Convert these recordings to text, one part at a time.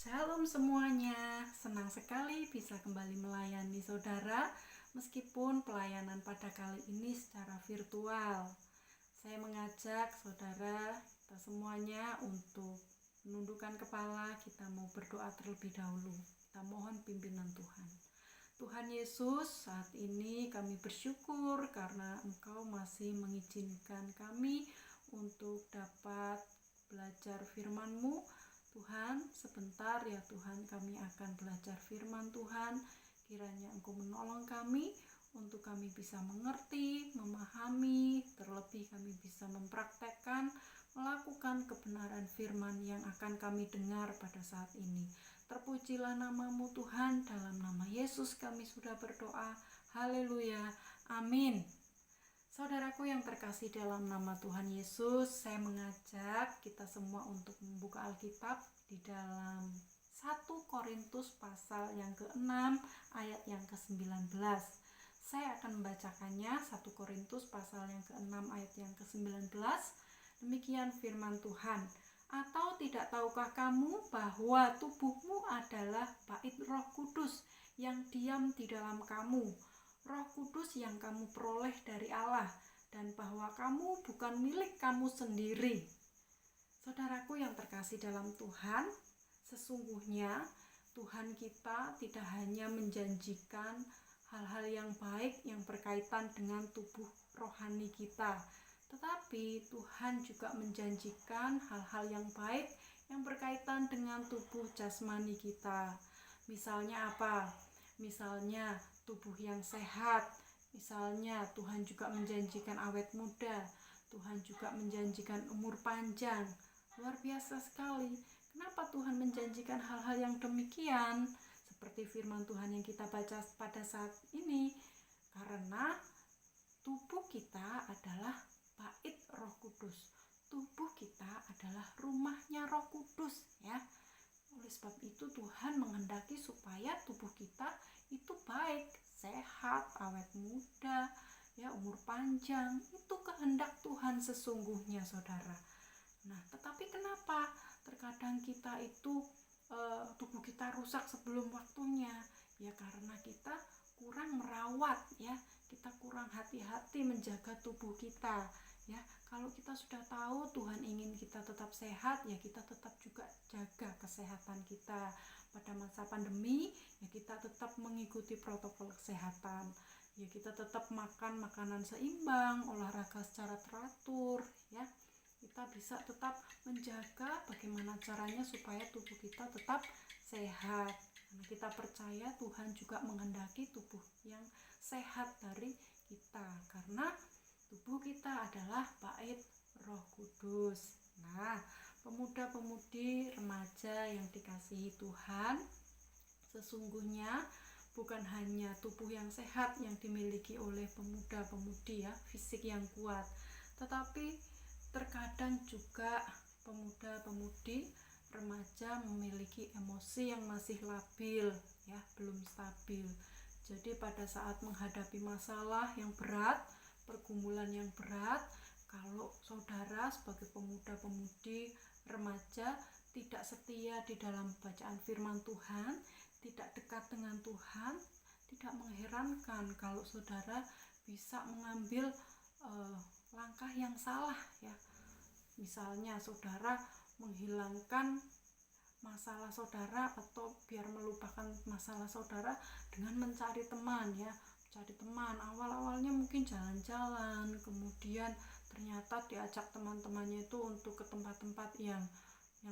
Shalom semuanya, senang sekali bisa kembali melayani saudara meskipun pelayanan pada kali ini secara virtual. Saya mengajak saudara kita semuanya untuk menundukkan kepala, kita mau berdoa terlebih dahulu. Kita mohon pimpinan Tuhan. Tuhan Yesus, saat ini kami bersyukur karena Engkau masih mengizinkan kami untuk dapat belajar firman-Mu. Tuhan, sebentar ya Tuhan, kami akan belajar firman Tuhan. Kiranya Engkau menolong kami untuk kami bisa mengerti, memahami, terlebih kami bisa mempraktekkan, melakukan kebenaran firman yang akan kami dengar pada saat ini. Terpujilah nama-Mu Tuhan, dalam nama Yesus kami sudah berdoa. Haleluya, amin. Saudaraku yang terkasih dalam nama Tuhan Yesus, saya mengajak kita semua untuk membuka Alkitab di dalam 1 Korintus pasal yang ke-6 ayat yang ke-19. Saya akan membacakannya, 1 Korintus pasal yang ke-6 ayat yang ke-19. Demikian firman Tuhan. Atau tidak tahukah kamu bahwa tubuhmu adalah bait Roh Kudus yang diam di dalam kamu, Roh Kudus yang kamu peroleh dari Allah, dan bahwa kamu bukan milik kamu sendiri. Saudaraku yang terkasih dalam Tuhan, sesungguhnya Tuhan kita tidak hanya menjanjikan hal-hal yang baik yang berkaitan dengan tubuh rohani kita, tetapi Tuhan juga menjanjikan hal-hal yang baik yang berkaitan dengan tubuh jasmani kita. Misalnya apa? Misalnya tubuh yang sehat, misalnya Tuhan juga menjanjikan awet muda, Tuhan juga menjanjikan umur panjang. Luar biasa sekali. Kenapa Tuhan menjanjikan hal-hal yang demikian? Seperti firman Tuhan yang kita baca pada saat ini. Karena tubuh kita adalah bait Roh Kudus. Tubuh kita adalah rumahnya Roh Kudus, ya. Oleh sebab itu Tuhan menghendaki supaya tubuh kita itu baik, sehat, awet muda, ya, umur panjang. Itu kehendak Tuhan sesungguhnya, saudara. Nah, tetapi kenapa terkadang kita itu tubuh kita rusak sebelum waktunya? Ya karena kita kurang merawat, ya. Kita kurang hati-hati menjaga tubuh kita. Ya, kalau kita sudah tahu Tuhan ingin kita tetap sehat, ya kita tetap juga jaga kesehatan kita. Pada masa pandemi, ya kita tetap mengikuti protokol kesehatan. Ya kita tetap makan makanan seimbang, olahraga secara teratur, ya. Kita bisa tetap menjaga bagaimana caranya supaya tubuh kita tetap sehat. Karena kita percaya Tuhan juga menghendaki tubuh yang sehat dari kita, karena tubuh kita adalah bait Roh Kudus. Nah, pemuda-pemudi, remaja yang dikasihi Tuhan, sesungguhnya bukan hanya tubuh yang sehat yang dimiliki oleh pemuda-pemudi, ya, fisik yang kuat, tetapi terkadang juga pemuda-pemudi, remaja memiliki emosi yang masih labil, ya, belum stabil. Jadi pada saat menghadapi masalah yang berat, pergumulan yang berat, kalau saudara sebagai pemuda-pemudi, remaja tidak setia di dalam bacaan firman Tuhan, tidak dekat dengan Tuhan, tidak mengherankan kalau saudara bisa mengambil langkah yang salah, ya. Misalnya saudara menghilangkan masalah saudara atau biar melupakan masalah saudara dengan mencari teman, ya. Cari teman, awal-awalnya mungkin jalan-jalan, kemudian ternyata diajak teman-temannya itu untuk ke tempat-tempat yang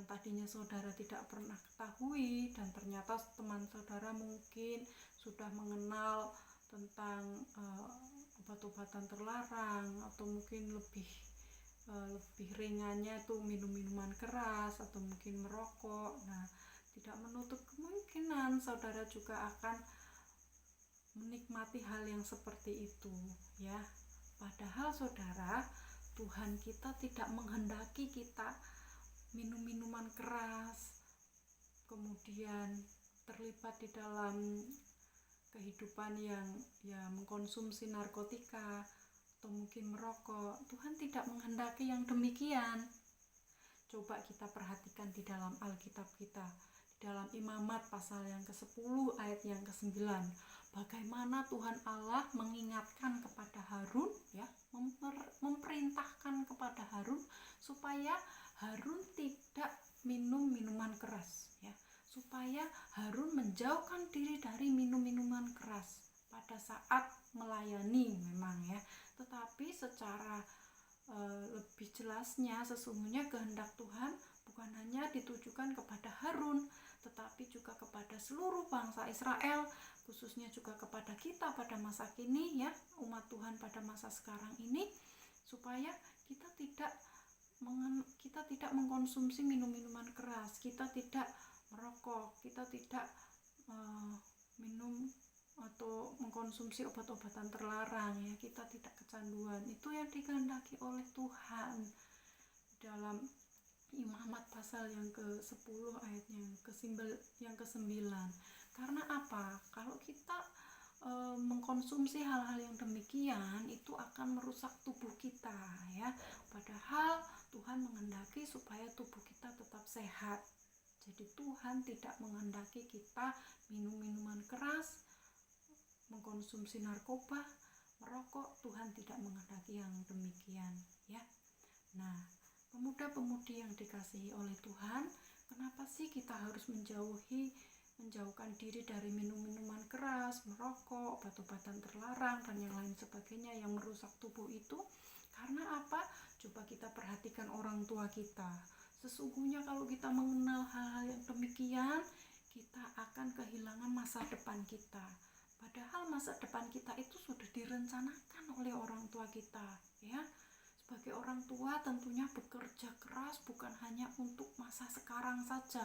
tadinya saudara tidak pernah ketahui, dan ternyata teman saudara mungkin sudah mengenal tentang obat-obatan terlarang, atau mungkin lebih ringannya itu minum-minuman keras atau mungkin merokok. Nah, tidak menutup kemungkinan saudara juga akan menikmati hal yang seperti itu, ya. Padahal saudara, Tuhan kita tidak menghendaki kita minum minuman keras, kemudian terlibat di dalam kehidupan yang mengkonsumsi narkotika atau mungkin merokok. Tuhan tidak menghendaki yang demikian. Coba kita perhatikan di dalam Alkitab kita, di dalam dalam Imamat pasal yang ke-10 ayat yang ke-9. Bagaimana Tuhan Allah mengingatkan kepada Harun, ya, memerintahkan kepada Harun supaya Harun tidak minum minuman keras, ya, supaya Harun menjauhkan diri dari minum-minuman keras pada saat melayani memang, ya. Tetapi secara lebih jelasnya sesungguhnya kehendak Tuhan bukan hanya ditujukan kepada Harun, tetapi juga kepada seluruh bangsa Israel, khususnya juga kepada kita pada masa kini, ya, umat Tuhan pada masa sekarang ini, supaya kita tidak mengkonsumsi minum-minuman keras, kita tidak merokok, kita tidak minum atau mengkonsumsi obat-obatan terlarang, ya, kita tidak kecanduan. Itu yang dikehendaki oleh Tuhan dalam Imamat pasal yang ke-10 ayat yang ke-9. Karena apa? Kalau kita mengkonsumsi hal-hal yang demikian, itu akan merusak tubuh kita, ya. Padahal Tuhan menghendaki supaya tubuh kita tetap sehat. Jadi Tuhan tidak menghendaki kita minum minuman keras, mengkonsumsi narkoba, merokok. Tuhan tidak menghendaki yang demikian, ya. Nah, pemuda-pemudi yang dikasihi oleh Tuhan, kenapa sih kita harus menjauhkan diri dari minum-minuman keras, merokok, obat-obatan terlarang, dan yang lain sebagainya yang merusak tubuh itu? Karena apa? Coba kita perhatikan orang tua kita. Sesungguhnya kalau kita mengenal hal-hal yang demikian, kita akan kehilangan masa depan kita. Padahal masa depan kita itu sudah direncanakan oleh orang tua kita, ya. Sebagai orang tua tentunya bekerja keras bukan hanya untuk masa sekarang saja,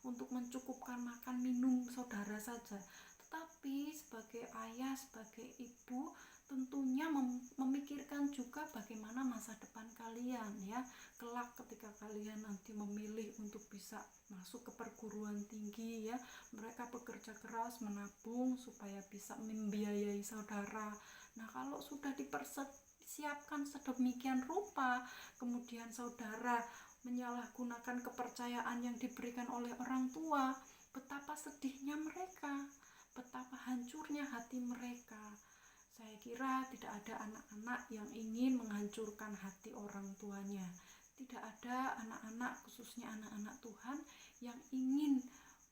untuk mencukupkan makan minum saudara saja, tetapi sebagai ayah, sebagai ibu tentunya memikirkan juga bagaimana masa depan kalian, ya. Kelak ketika kalian nanti memilih untuk bisa masuk ke perguruan tinggi, ya, mereka bekerja keras menabung supaya bisa membiayai saudara. Nah, kalau sudah dipersiapkan sedemikian rupa, kemudian saudara menyalahgunakan kepercayaan yang diberikan oleh orang tua, betapa sedihnya mereka, betapa hancurnya hati mereka. Saya kira tidak ada anak-anak yang ingin menghancurkan hati orang tuanya. Tidak ada anak-anak, khususnya anak-anak Tuhan, yang ingin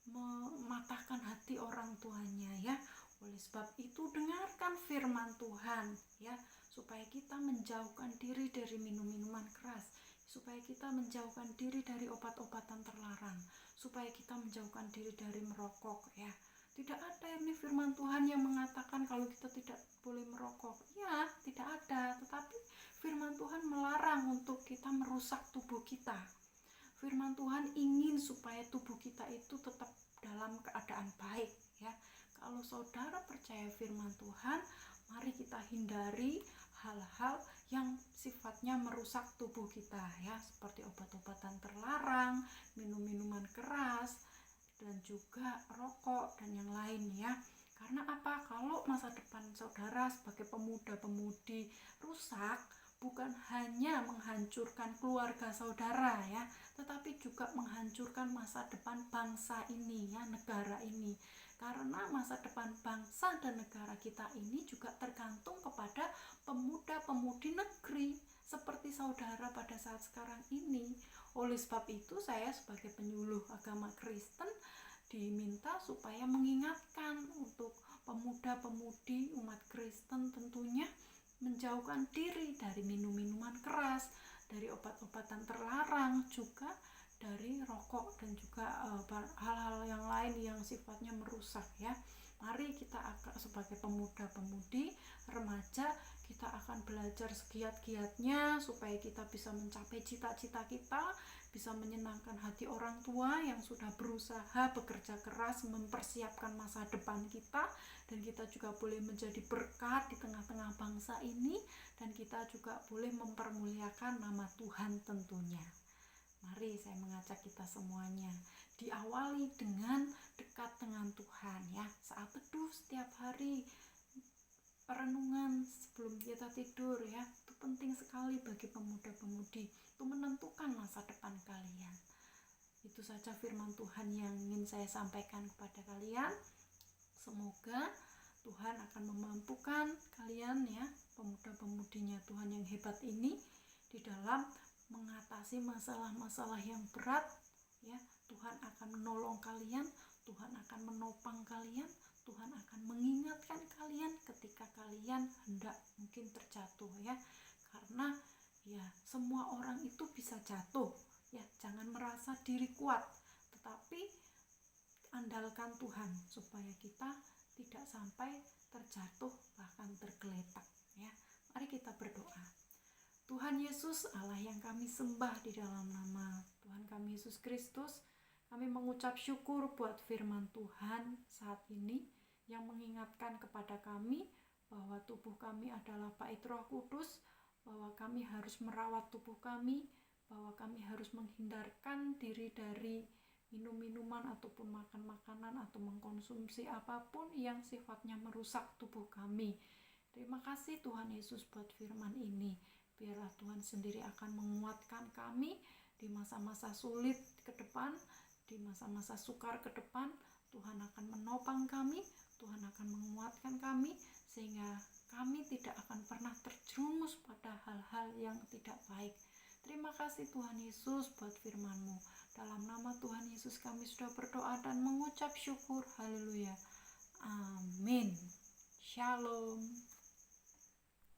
mematahkan hati orang tuanya, ya. Oleh sebab itu dengarkan firman Tuhan, ya, supaya kita menjauhkan diri dari minum-minuman keras, supaya kita menjauhkan diri dari obat-obatan terlarang, supaya kita menjauhkan diri dari merokok, ya. Tidak ada ini firman Tuhan yang mengatakan kalau kita tidak boleh merokok. Ya, tidak ada. Tetapi firman Tuhan melarang untuk kita merusak tubuh kita. Firman Tuhan ingin supaya tubuh kita itu tetap dalam keadaan baik, ya. Kalau saudara percaya firman Tuhan, mari kita hindari hal-hal yang sifatnya merusak tubuh kita, ya, seperti obat-obatan terlarang, minum-minuman keras, dan juga rokok dan yang lain, ya. Karena apa? Kalau masa depan saudara sebagai pemuda-pemudi rusak, bukan hanya menghancurkan keluarga saudara, ya, tetapi juga menghancurkan masa depan bangsa ini, ya, negara ini. Karena masa depan bangsa dan negara kita ini juga tergantung kepada pemuda-pemudi negeri seperti saudara pada saat sekarang ini. Oleh sebab itu saya sebagai penyuluh agama Kristen diminta supaya mengingatkan untuk pemuda-pemudi umat Kristen tentunya menjauhkan diri dari minum-minuman keras, dari obat-obatan terlarang, juga dari rokok dan juga hal-hal yang lain yang sifatnya merusak, ya. Mari kita akan sebagai pemuda-pemudi remaja, kita akan belajar segiat-giatnya supaya kita bisa mencapai cita-cita kita, bisa menyenangkan hati orang tua yang sudah berusaha bekerja keras mempersiapkan masa depan kita, dan kita juga boleh menjadi berkat di tengah-tengah bangsa ini, dan kita juga boleh mempermuliakan nama Tuhan tentunya. Mari saya mengajak kita semuanya diawali dengan dekat dengan Tuhan, ya. Saat teduh setiap hari, perenungan sebelum kita tidur, ya, itu penting sekali bagi pemuda-pemudi. Itu menentukan masa depan kalian. Itu saja firman Tuhan yang ingin saya sampaikan kepada kalian. Semoga Tuhan akan memampukan kalian ya, pemuda-pemudinya Tuhan yang hebat ini di dalam mengatasi masalah-masalah yang berat ya. Tuhan akan menolong kalian, Tuhan akan menopang kalian, Tuhan akan mengingatkan kalian ketika kalian hendak mungkin terjatuh ya. Karena ya semua orang itu bisa jatuh ya. Jangan merasa diri kuat, tetapi andalkan Tuhan supaya kita tidak sampai terjatuh bahkan tergeletak ya. Mari kita berdoa. Tuhan Yesus, Allah yang kami sembah di dalam nama Tuhan kami Yesus Kristus, kami mengucap syukur buat firman Tuhan saat ini yang mengingatkan kepada kami bahwa tubuh kami adalah bait Roh Kudus, bahwa kami harus merawat tubuh kami, bahwa kami harus menghindarkan diri dari minum-minuman ataupun makan makanan atau mengkonsumsi apapun yang sifatnya merusak tubuh kami. Terima kasih Tuhan Yesus buat firman ini. Biarlah Tuhan sendiri akan menguatkan kami di masa-masa sulit ke depan, di masa-masa sukar ke depan. Tuhan akan menopang kami, Tuhan akan menguatkan kami, sehingga kami tidak akan pernah terjerumus pada hal-hal yang tidak baik. Terima kasih Tuhan Yesus buat firman-Mu. Dalam nama Tuhan Yesus kami sudah berdoa dan mengucap syukur. Haleluya. Amin. Shalom.